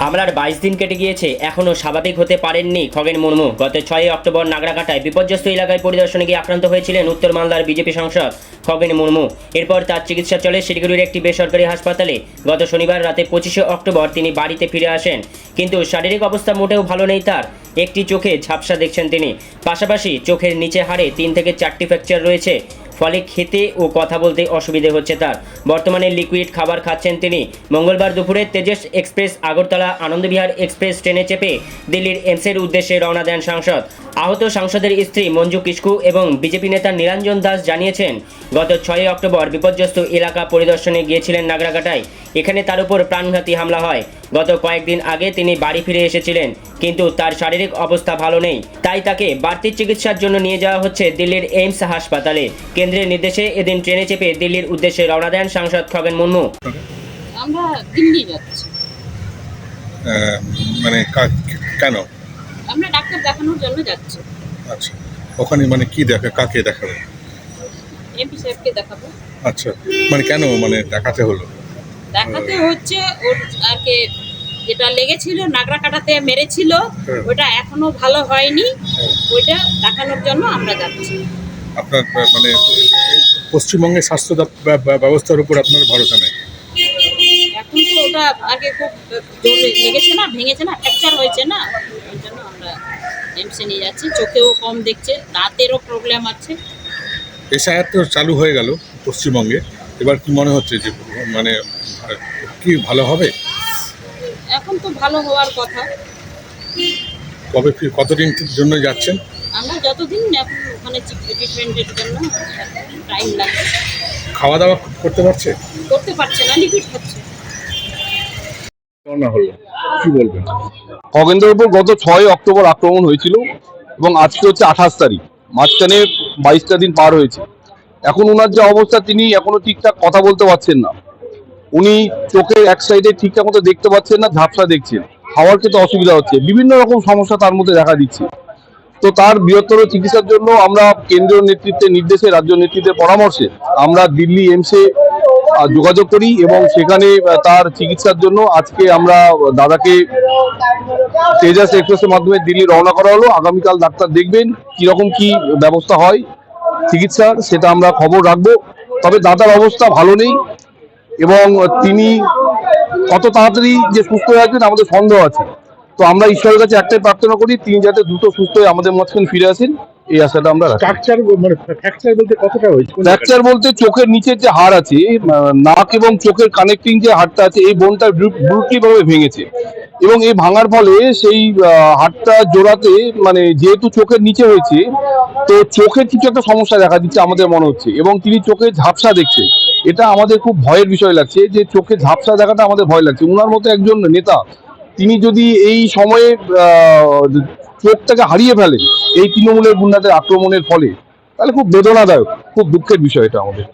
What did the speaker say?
হামলার 22 দিন কেটে গিয়েছে, এখনও স্বাভাবিক হতে পারেননি খগেন মুর্মু। গত 6 অক্টোবর নাগরাকাটায় বিপর্যস্ত এলাকায় পরিদর্শনে গিয়ে আক্রান্ত হয়েছিলেন উত্তর মালদার বিজেপি সাংসদ খগেন মুর্মু। এরপর তার চিকিৎসা চলে শিলিগুড়ির একটি বেসরকারি হাসপাতালে। গত শনিবার রাতে 25 অক্টোবর তিনি বাড়িতে ফিরে আসেন, কিন্তু শারীরিক অবস্থা মোটেও ভালো নেই তার। একটি চোখে ঝাপসা দেখছেন তিনি, পাশাপাশি চোখের নিচে হাড়ে 3 থেকে 4টি ফ্র্যাকচার রয়েছে, ফলে খেতে ও কথা বলতে অসুবিধে হচ্ছে তার। বর্তমানে লিকুইড খাবার খাচ্ছেন তিনি। মঙ্গলবার দুপুরে তেজস এক্সপ্রেস আগরতলা আনন্দবিহার এক্সপ্রেস ট্রেনে চেপে দিল্লির এমসের উদ্দেশ্যে রওনা দেন সাংসদ। আহত সাংসদের স্ত্রী মঞ্জু কিস্কু এবং বিজেপি নেতা নিরঞ্জন দাস জানিয়েছেন, গত 6 অক্টোবর বিপর্যস্ত এলাকা পরিদর্শনে গিয়েছিলেন নাগরাকাটায়। এখানে তার উপর প্রাণঘাতী হামলা হয়। গত কয়েকদিন আগে তিনি বাড়ি ফিরে এসেছিলেন, কিন্তু তার শারীরিক অবস্থা ভালো নেই, তাই তাকে বাড়তি চিকিৎসার জন্য নিয়ে যাওয়া হচ্ছে দিল্লির এইমস হাসপাতালে। কেন্দ্রের নির্দেশে এদিন ট্রেনে চেপে দিল্লির উদ্দেশ্যে রওনা দেন সাংসদ খগেন মুর্মু। আমরা দিল্লি যাচ্ছি। মানে কেন? আমরা ডাক্তার দেখানোর জন্য যাচ্ছি। আচ্ছা, ওখানে মানে কি কাকে দেখাবে? এমপি সাহেবকে দেখাবো। আচ্ছা, মানে কেন মানে দেখাতে হলো? দেখাতে হচ্ছে ওর আগে যেটা লেগেছিল নাগরাকাটাতে মেরেছিল, ওটা এখনো ভালো হয়নি, ওইটা দেখানোর জন্য আমরা যাচ্ছি। আপনার মানে পশ্চিমবঙ্গের স্বাস্থ্য ব্যবস্থার উপর আপনার ভরসা নেই? এখন তো ওটা আগে খুব জোরে লেগেছে না, ভেঙেছে না, ফ্র্যাকচার হয়েছে না, ওই জন্য আমরা এমসে নিয়ে যাচ্ছি। চোখেও কম দেখছে, দাঁতেরও প্রবলেম আছে। এসআইআর তো চালু হয়ে গেল পশ্চিমবঙ্গে, এবার কি মনে হচ্ছে যে মানে কি ভালো হবে? এখন তো ভালো হওয়ার কথা। কবে কতদিন জন্য যাচ্ছেন? আমরা যতদিন এখন ওখানে ট্রিটমেন্টের জন্য টাইম লাগবে। খাওয়া দাওয়া করতে পারছে? করতে পারছে না, লিকুইড খাচ্ছে। না হলো কি বলবেন? খগেনদের উপর গত 6 অক্টোবর আক্রমণ হয়েছিল এবং আজকে হচ্ছে 28 তারিখ, মাঝখানে 22টা দিন পার হয়েছে। এখন ওনার যে অবস্থা, তিনি এখনো ঠিকঠাক কথা বলতে পারছেন না। উনি চোখের এক সাইডে ঠিকঠাক মতো দেখতে পাচ্ছেন না, ঝাপসা দেখছেন, খাওয়ার খেতে অসুবিধা হচ্ছে, বিভিন্ন রকম সমস্যা তার মধ্যে দেখা দিচ্ছে। তো তার বৃহত্তর চিকিৎসার জন্য আমরা কেন্দ্রীয় নেতৃত্বের নির্দেশে, রাজ্য নেতৃত্বের পরামর্শে আমরা দিল্লি এইমসে যোগাযোগ করি এবং সেখানে তার চিকিৎসার জন্য আজকে আমরা দাদাকে তেজস এক্সপ্রেসের মাধ্যমে দিল্লি রওনা করা হলো। আগামীকাল ডাক্তার দেখবেন কিরকম কি ব্যবস্থা হয় চিকিৎসার, সেটা আমরা খবর রাখবো। তবে দাদার অবস্থা ভালো নেই এবং তিনি কত তাড়াতাড়ি যে সুস্থ হয়ে আসবেন আমাদের সন্দেহ আছে। তো আমরা ঈশ্বরের কাছে একটাই প্রার্থনা করি, তিনি যাতে দ্রুত সুস্থ হয়ে আমাদের মাঝখানে ফিরে আসেন, এই আশাটা আমরা রাখি। ফ্র্যাকচার বলতে চোখের নিচের যে হাড় আছে, নাক এবং চোখের কানেক্টিং যে হাড়টা আছে, এই বোনটা ব্রুটলি ভাবে ভেঙেছে এবং এই ভাঙার ফলে সেই হাড়টা জোড়াতে, মানে যেহেতু চোখের নিচে হয়েছে, তো চোখের কিছু একটা সমস্যা দেখা দিচ্ছে আমাদের মনে হচ্ছে, এবং তিনি চোখে ঝাপসা দেখছেন। এটা আমাদের খুব ভয়ের বিষয় লাগছে যে চোখে ঝাপসা দেখাটা আমাদের ভয় লাগছে। উনার মতো একজন নেতা, তিনি যদি এই সময়ে চোখটাকে হারিয়ে ফেলেন এই তৃণমূলের গুন্ডাদের আক্রমণের ফলে, তাহলে খুব বেদনাদায়ক, খুব দুঃখের বিষয় এটা আমাদের।